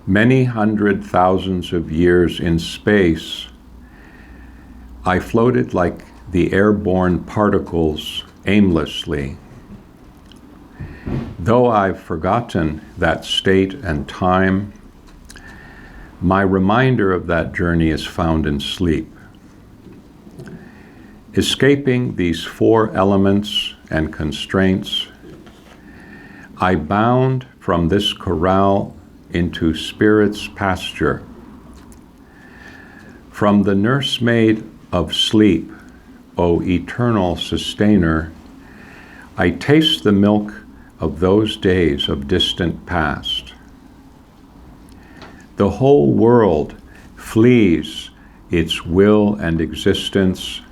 Many hundred thousands of years in space, I floated like the airborne particles aimlessly. Though I've forgotten that state and time, my reminder of that journey is found in sleep. Escaping these four elements and constraints, I bound from this corral into spirit's pasture. From the nursemaid of sleep, O eternal sustainer, I taste the milk of those days of distant past. The whole world flees its will and existence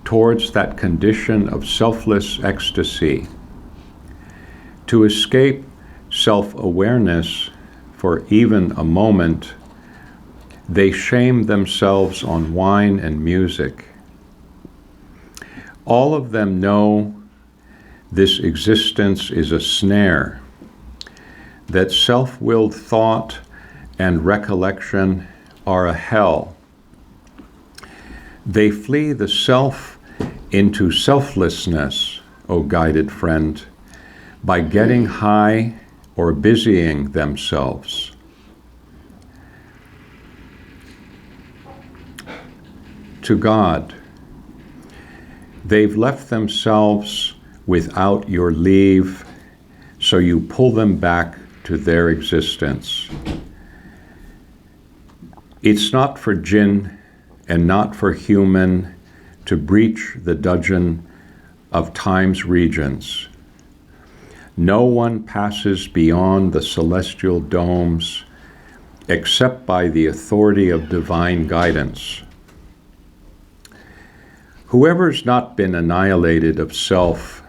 towards that condition of selfless ecstasy. To escape self-awareness for even a moment, they shame themselves on wine and music. All of them know this existence is a snare, that self-willed thought and recollection are a hell. They flee the self into selflessness, O guided friend, by getting high or busying themselves. To God, they've left themselves without your leave, so you pull them back to their existence. It's not for jinn and not for human to breach the dungeon of time's regions. No one passes beyond the celestial domes except by the authority of divine guidance. Whoever's not been annihilated of self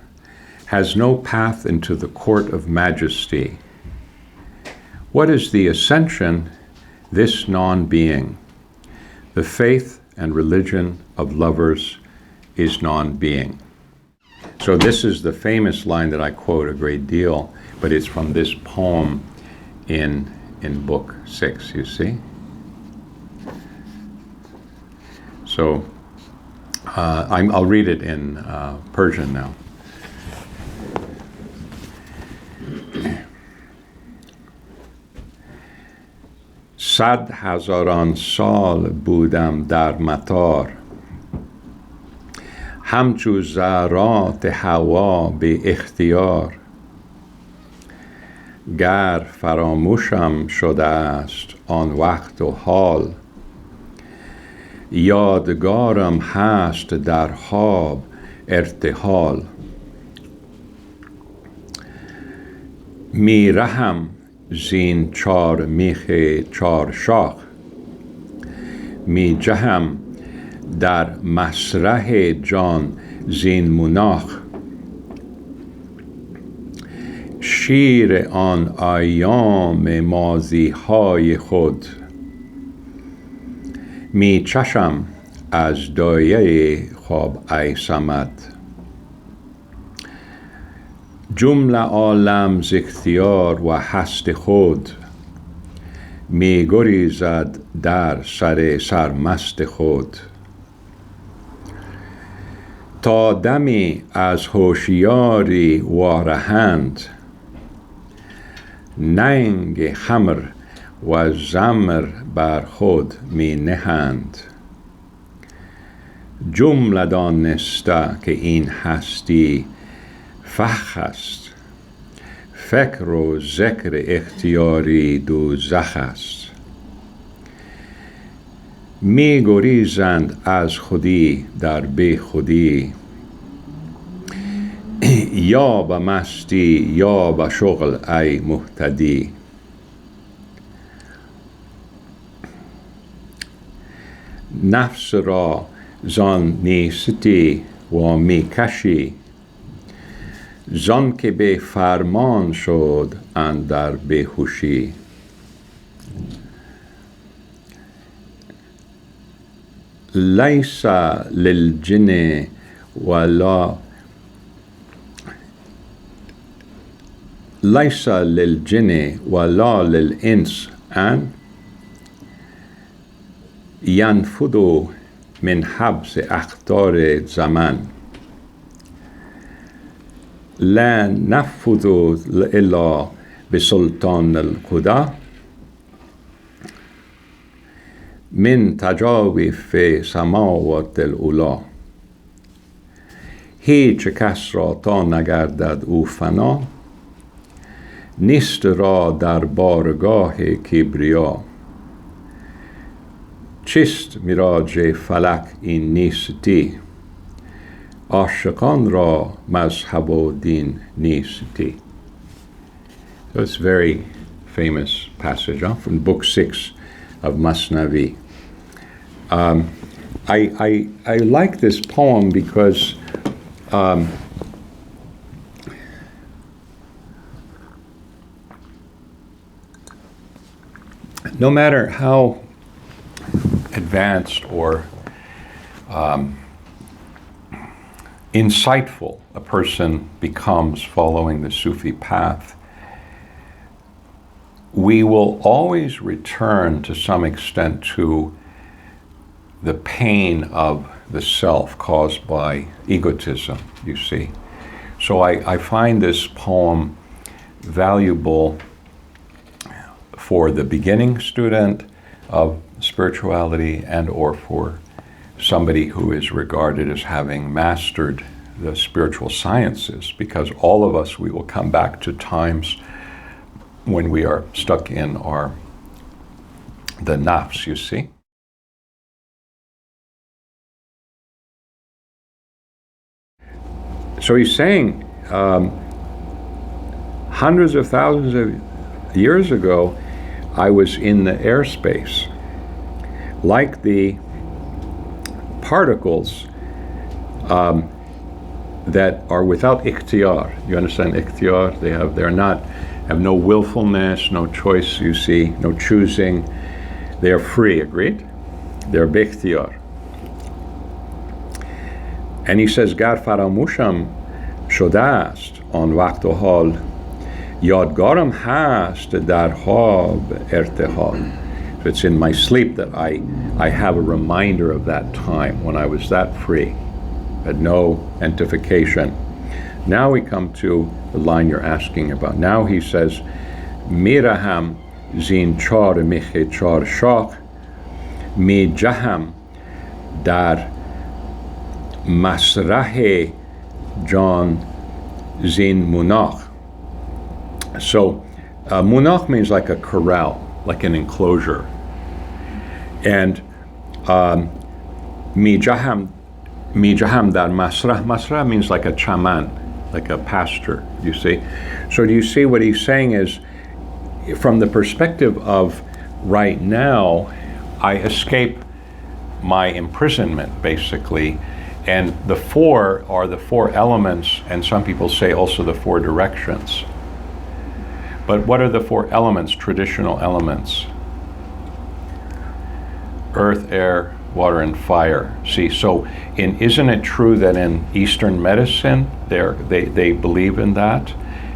has no path into the court of majesty. What is the ascension? This non-being. The faith and religion of lovers is non-being. So this is the famous line that I quote a great deal, but it's from this poem in book 6, you see? So I'll read it in Persian now. صد هزاران سال بودم در مطار، همچو ذرات هوا به اختیار، گر فراموشم شده است آن وقت و حال، یادگارم هست در خواب ارتحال. میرهم زین چار میخ چار شاخ، می جهم در مسرح جان زین مناخ، شیر آن ایام ماضی های خود، می چشم از دایه خواب ای صمد. جمله عالم ز اختیار و هست خود، می گریزد در سر سرمست خود. تا دمی از هوشیاری وارهند، ننگ خمر و زمر بر خود می نهند. جمله دانسته که این هستی فخ است، فکر و ذکر اختیاری دوزخ است. می گریزند از خودی در بی خودی، یا به مستی یا به شغل ای مهتدی. نفس را زان نیستی و می کشی، زان که به فرمان شد اندر بیهوشی. لیس للجن ولا للانس and ينفذ من حبس أخطار الزمن لا نفذ إلا بسلطان القدى من تجاوف سماوات العلا هیچ کس را تا نگردد او فنا نیست را در بارگاه کبریا چیست میراج فلک این نیستی عاشقان را مذهب و دین نیستی. So it's a very famous passage from book 6 of Masnavi. I like this poem because no matter how advanced or insightful a person becomes following the Sufi path, we will always return to some extent to the pain of the self caused by egotism, you see. So I find this poem valuable for the beginning student of spirituality and or for somebody who is regarded as having mastered the spiritual sciences, because all of us, we will come back to times when we are stuck in the nafs, you see. So he's saying hundreds of thousands of years ago, I was in the airspace, like the particles that are without ikhtiyar. You understand ikhtiyar? Have no willfulness, no choice, you see, no choosing. They are free, agreed? They're bikhtiyar. And he says, Gar faramusham shode ast an waqt o hal yadgaram hast dar hab irtihal. So it's in my sleep that I have a reminder of that time when I was that free, had no identification. Now we come to the line you're asking about. Now he says, Miraham zin char miche char shach mi jaham dar masrahe jan zin munach. So munach means like a corral, like an enclosure. And mi jaham dar masrah means like a chaman, like a pasture, you see. So do you see what he's saying is, from the perspective of right now, I escape my imprisonment, basically. And the four are the four elements, and some people say also the four directions. But what are the four elements, traditional elements? Earth, air, water, and fire. See, so isn't it true that in Eastern medicine, they believe in that?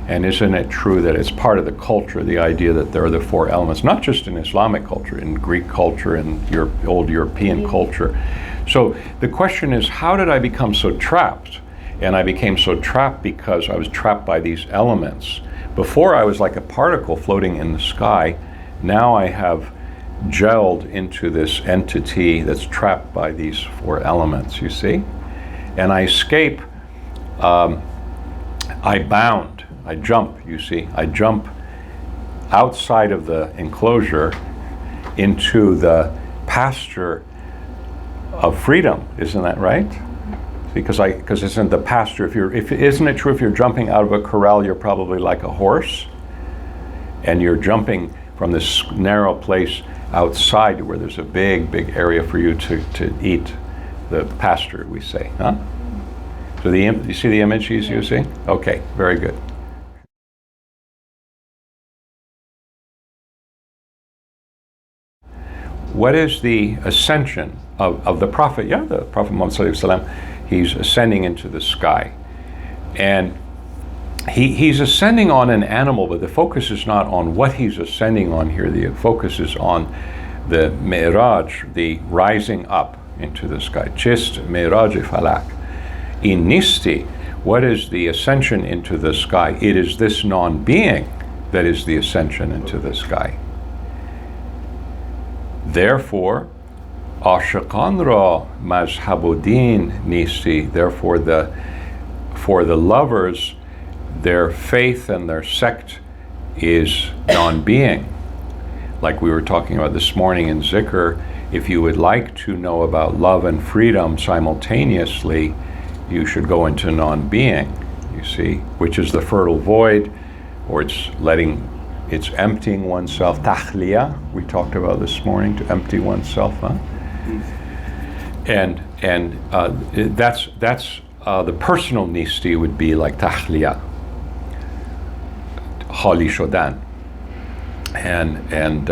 And isn't it true that it's part of the culture, the idea that there are the four elements, not just in Islamic culture, in Greek culture, in old European culture. So the question is, how did I become so trapped? And I became so trapped because I was trapped by these elements. Before I was like a particle floating in the sky. Now I have gelled into this entity that's trapped by these four elements, you see? And I escape, I bound, I jump, you see? I jump outside of the enclosure into the pasture of freedom, isn't that right? Because isn't the pasture, isn't it true if you're jumping out of a corral, you're probably like a horse? And you're jumping from this narrow place outside where there's a big, big area for you to eat the pasture, we say, huh? So you see the image he's using? Okay, very good. What is the ascension of the Prophet? Yeah, the Prophet Muhammad sallallahu alaihi wasallam, he's ascending into the sky. And he's ascending on an animal, but the focus is not on what he's ascending on here. The focus is on the Mi'raj, the rising up into the sky. Chist Mi'raj falak. In Nisti, what is the ascension into the sky? It is this non-being that is the ascension into the sky. Therefore, Ashaqan ra mazhabudin nisti. Therefore, for the lovers, their faith and their sect is non-being. Like we were talking about this morning in Zikr, if you would like to know about love and freedom simultaneously, you should go into non-being, you see, which is the fertile void, or it's emptying oneself. Tahliya, we talked about this morning, to empty oneself, huh? And that's the personal nisti would be like tahliya, Hali shodan. And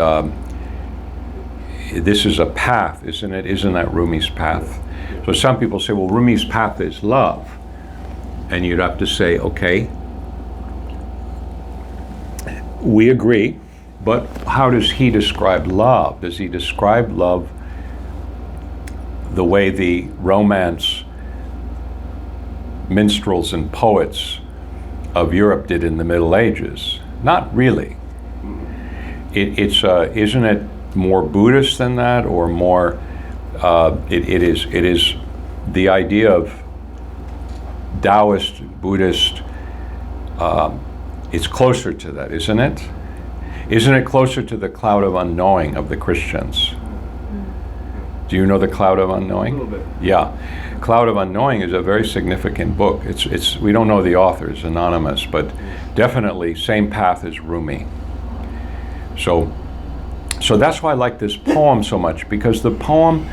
this is a path, isn't it? Isn't that Rumi's path? So some people say, well, Rumi's path is love. And you'd have to say, okay, we agree, but how does he describe love? Does he describe love the way the Romance minstrels and poets of Europe did in the Middle Ages? Not really. Isn't it more Buddhist than that, or more? It is the idea of Taoist, Buddhist. It's closer to that, isn't it? Isn't it closer to the cloud of unknowing of the Christians? Do you know the cloud of unknowing? A little bit. Yeah, Cloud of Unknowing is a very significant book. It's we don't know the author, it's anonymous, but definitely same path as Rumi. So that's why I like this poem so much, because the poem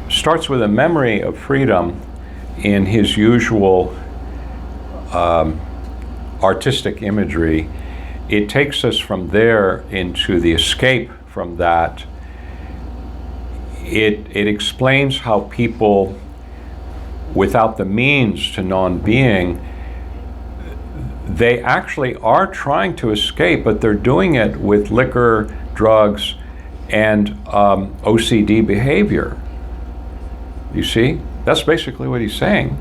starts with a memory of freedom in his usual artistic imagery. It takes us from there into the escape from that. It explains how people without the means to non-being, they actually are trying to escape, but they're doing it with liquor, drugs, and OCD behavior. You see? That's basically what he's saying.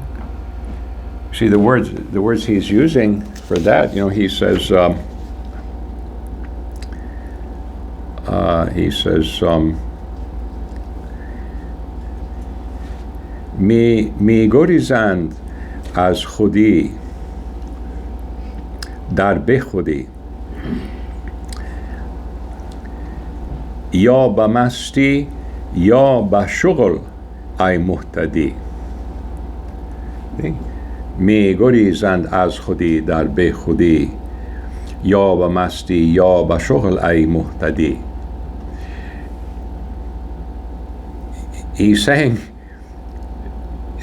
See, the words he's using for that, he says, می گریزند از خودی در به خودی یا به مستی یا به شغل ای محتدی. می گریزند از خودی در به خودی یا به مستی یا به شغل ای محتدی. He's saying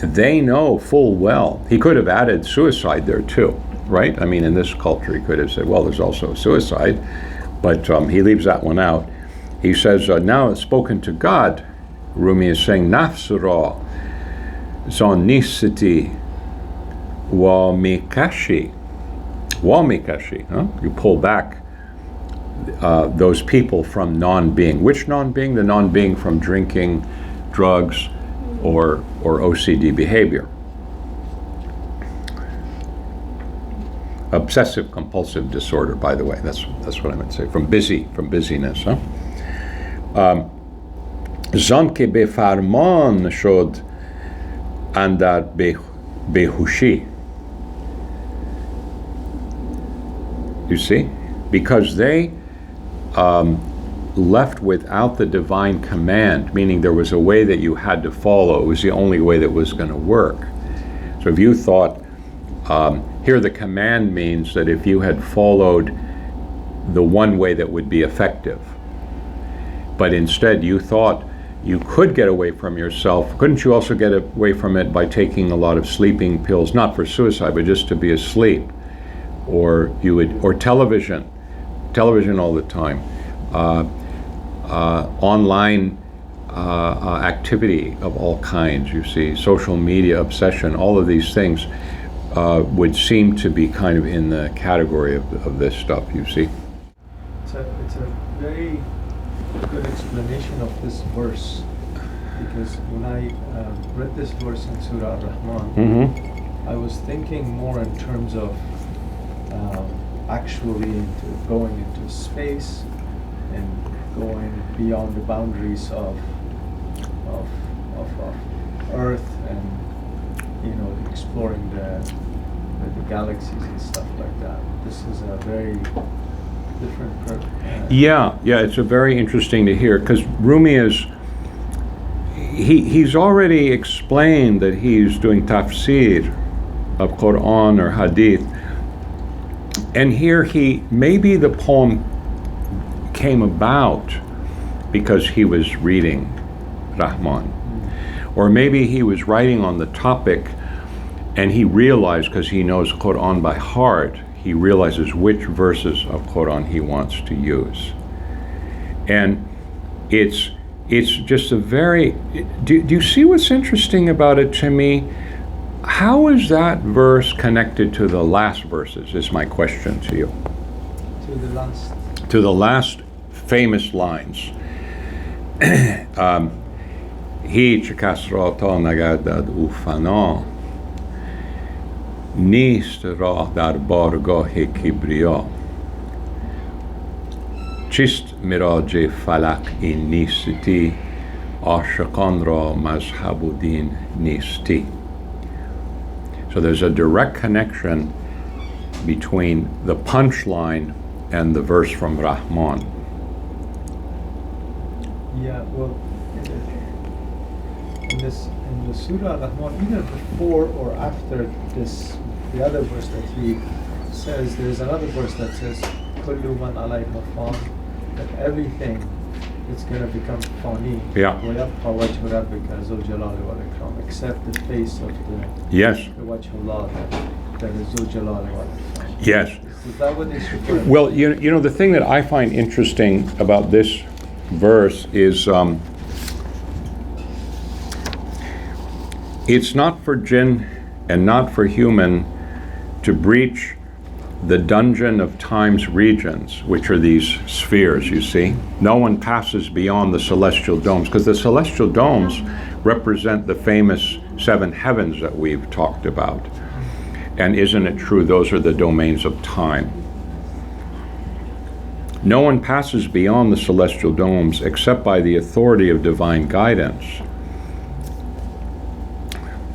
they know full well. He could have added suicide there too, right? I mean, in this culture, he could have said, well, there's also suicide, but he leaves that one out. He says, now it's spoken to God. Rumi is saying, nafs ra zonicity wa mikashi. Wa mikashi, huh? You pull back those people from non-being. Which non-being? The non-being from drinking, drugs, or OCD behavior. Obsessive compulsive disorder, by the way. That's what I meant to say. From busyness, huh? زان که به فرمان شد اندر بهوشی. You see? Because they left without the divine command, meaning there was a way that you had to follow. It was the only way that was going to work. So if you thought, here the command means that if you had followed the one way that would be effective, but instead you thought you could get away from yourself, couldn't you also get away from it by taking a lot of sleeping pills, not for suicide, but just to be asleep? Or television all the time. Online activity of all kinds, you see, social media obsession, all of these things would seem to be kind of in the category of this stuff, you see. It's a very good explanation of this verse, because when I read this verse in Surah Ar-Rahman, I was thinking more in terms of actually going into space and going beyond the boundaries of Earth, and exploring the galaxies and stuff like that. This is a very different yeah, it's a very interesting to hear, because Rumi is he's already explained that he's doing tafsir of Quran or Hadith, and here maybe the poem came about because he was reading Rahman, or maybe he was writing on the topic and he realized, because he knows Quran by heart, he realizes which verses of Quran he wants to use. And it's just a very, do you see what's interesting about it to me? How is that verse connected to the last verses, is my question to you. To the last famous lines. هیچ کس را تا نگردد او فنا، نیست راه در بارگاه کبریا، چیست مراج فلک این نیستی، عاشقان را مذهب و دین نیستی. So there's a direct connection between the punchline and the verse from Rahman. Yeah, well, in the Surah Rahman, either before or after this, the other verse that he says, there's another verse that says, كُلُّ مَنْ عَلَيْهَا فَانٍ, that everything is going to become fani. Yeah. وَيَبْقَى وَجْهُ رَبِّكَ ذُو الْجَلَالِ وَالْإِكْرَامِ, except the face of the wajh Allah, that is ذُو الْجَلَالِ وَالْإِكْرَامِ. Yes. Is that what it's referring to? Well, you know, the thing that I find interesting about this verse is it's not for jinn and not for human to breach the dungeon of time's regions, which are these spheres, you see. No one passes beyond the celestial domes, because the celestial domes represent the famous seven heavens that we've talked about. And isn't it true, those are the domains of time. No one passes beyond the celestial domes except by the authority of divine guidance.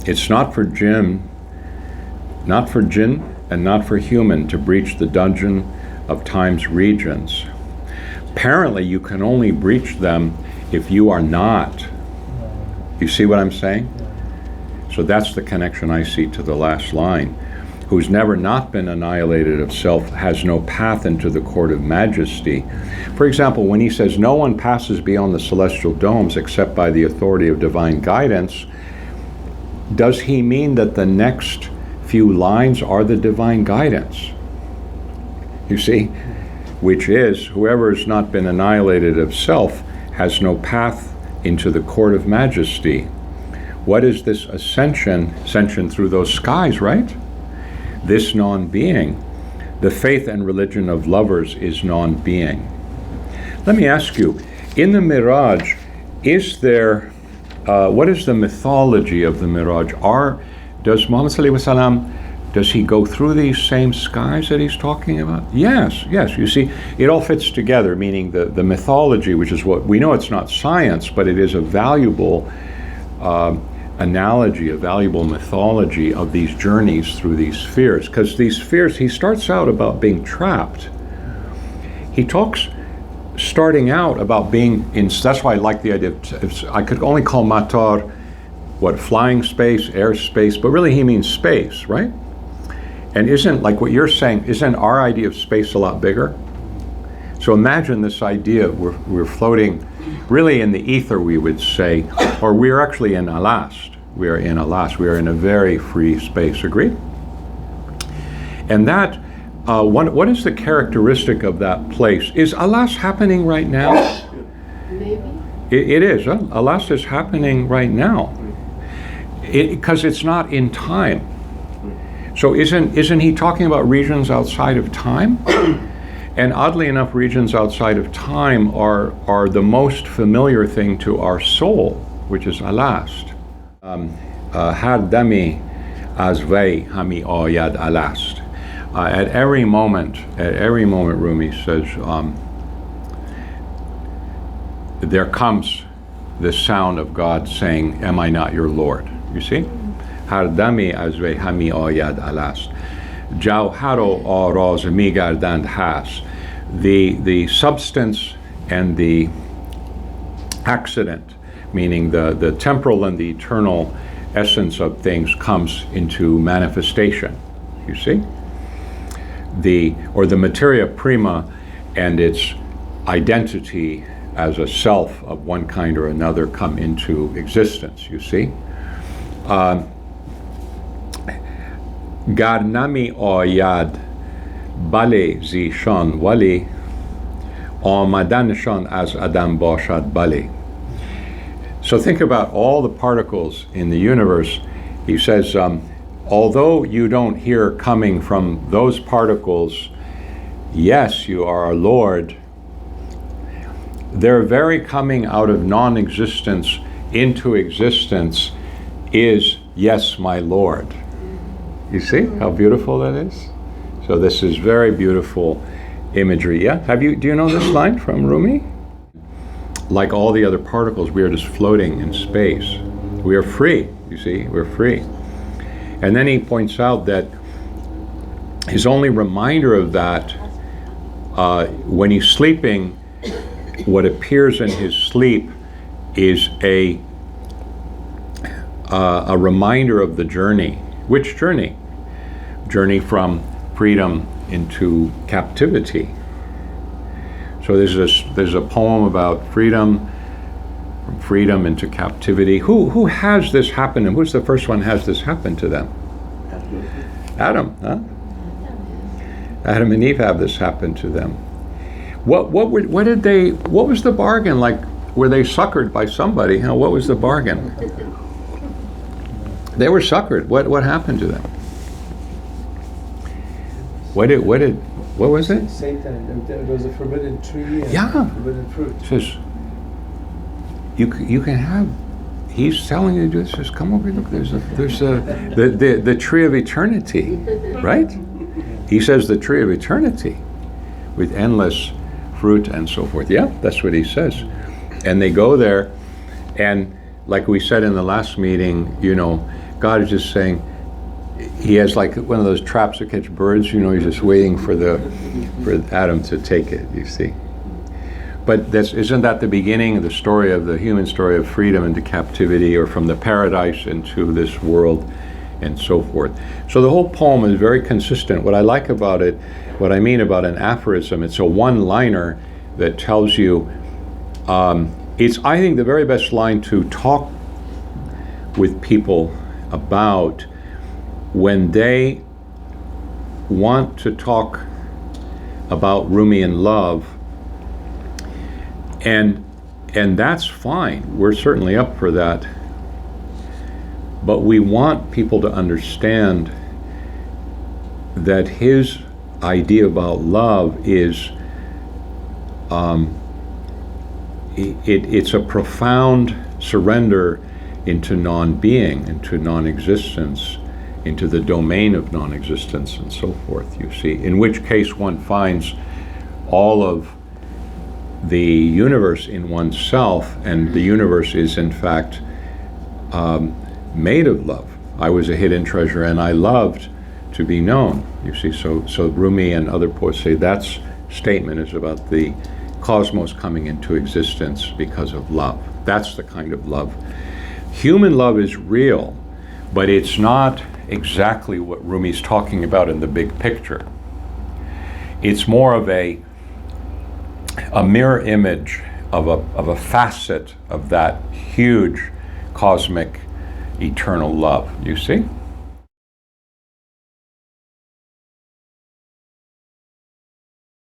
It's not for jinn and not for human to breach the dungeon of time's regions. Apparently, you can only breach them if you are not. You see what I'm saying? So that's the connection I see to the last line. Who's never not been annihilated of self, has no path into the court of majesty. For example, when he says no one passes beyond the celestial domes except by the authority of divine guidance, does he mean that the next few lines are the divine guidance? You see, which is, whoever has not been annihilated of self has no path into the court of majesty. What is this ascension? Ascension through those skies, right? This non-being. The faith and religion of lovers is non-being. Let me ask you, in the Miraj, is there, what is the mythology of the Miraj? Does Muhammad sallallahu alaihi wasallam, does he go through these same skies that he's talking about? Yes, you see, it all fits together, meaning the mythology, which is what, we know it's not science, but it is a valuable analogy, a valuable mythology of these journeys through these spheres. Because these spheres, he starts out about being trapped. He talks, starting out about being in, that's why I like the idea of, I could only call matar, flying space, airspace, but really he means space, right? And isn't, like what you're saying, isn't our idea of space a lot bigger? So imagine this idea, we're floating really in the ether, we would say, or we're actually in Alast. We are in Alast. We are in a very free space. Agreed? And that, what is the characteristic of that place? Is Alast happening right now? Maybe. It is. Alast is happening right now. Because it's not in time. So isn't he talking about regions outside of time? And oddly enough, regions outside of time are the most familiar thing to our soul, which is alast. Har dami az vei hami ayad alast. At every moment, Rumi says, there comes the sound of God saying, "Am I not your Lord?" You see? Har dami az vei hami ayad alast. Jauharo araz migardand has. The substance and the accident, meaning the temporal and the eternal essence of things, comes into manifestation. You see? The materia prima and its identity as a self of one kind or another come into existence. You see? Garnami ayad bale zishan wali amadanashan as adam bashad bale. So think about all the particles in the universe. He says, although you don't hear coming from those particles, yes, you are our Lord, their very coming out of non-existence into existence is, yes, my Lord. You see how beautiful that is? So this is very beautiful imagery. Yeah? Do you know this line from Rumi? Like all the other particles, we are just floating in space. We are free, you see, we're free. And then he points out that his only reminder of that, when he's sleeping, what appears in his sleep is a reminder of the journey. Which journey? Journey from freedom into captivity. So there's a poem about freedom, from freedom into captivity. Who has this happen, and who's the first one has this happen to them? Adam, huh? Adam and Eve have this happen to them. What was the bargain like? Were they suckered by somebody? What was the bargain? They were suckered. What happened to them? What was it? Satan. There was a forbidden tree and forbidden fruit. It says, you can have. He's telling you to do this. Says, come over. Look, there's the tree of eternity, right? He says the tree of eternity, with endless fruit and so forth. Yeah, that's what he says. And they go there, and like we said in the last meeting, God is just saying. He has like one of those traps that catch birds, he's just waiting for Adam to take it, you see. But isn't that the beginning of the story of the human story of freedom into captivity, or from the paradise into this world, and so forth. So the whole poem is very consistent. What I like about it, what I mean about an aphorism, it's a one-liner that tells you, it's, I think, the very best line to talk with people about when they want to talk about Rumi and love, and that's fine. We're certainly up for that. But we want people to understand that his idea about love is it's a profound surrender into non-being, into non-existence, into the domain of non-existence and so forth, you see. In which case one finds all of the universe in oneself, and the universe is in fact made of love. I was a hidden treasure and I loved to be known, you see. So Rumi and other poets say that statement is about the cosmos coming into existence because of love. That's the kind of love. Human love is real, but it's not exactly what Rumi's talking about in the big picture. It's more of a mirror image of a facet of that huge cosmic eternal love, you see?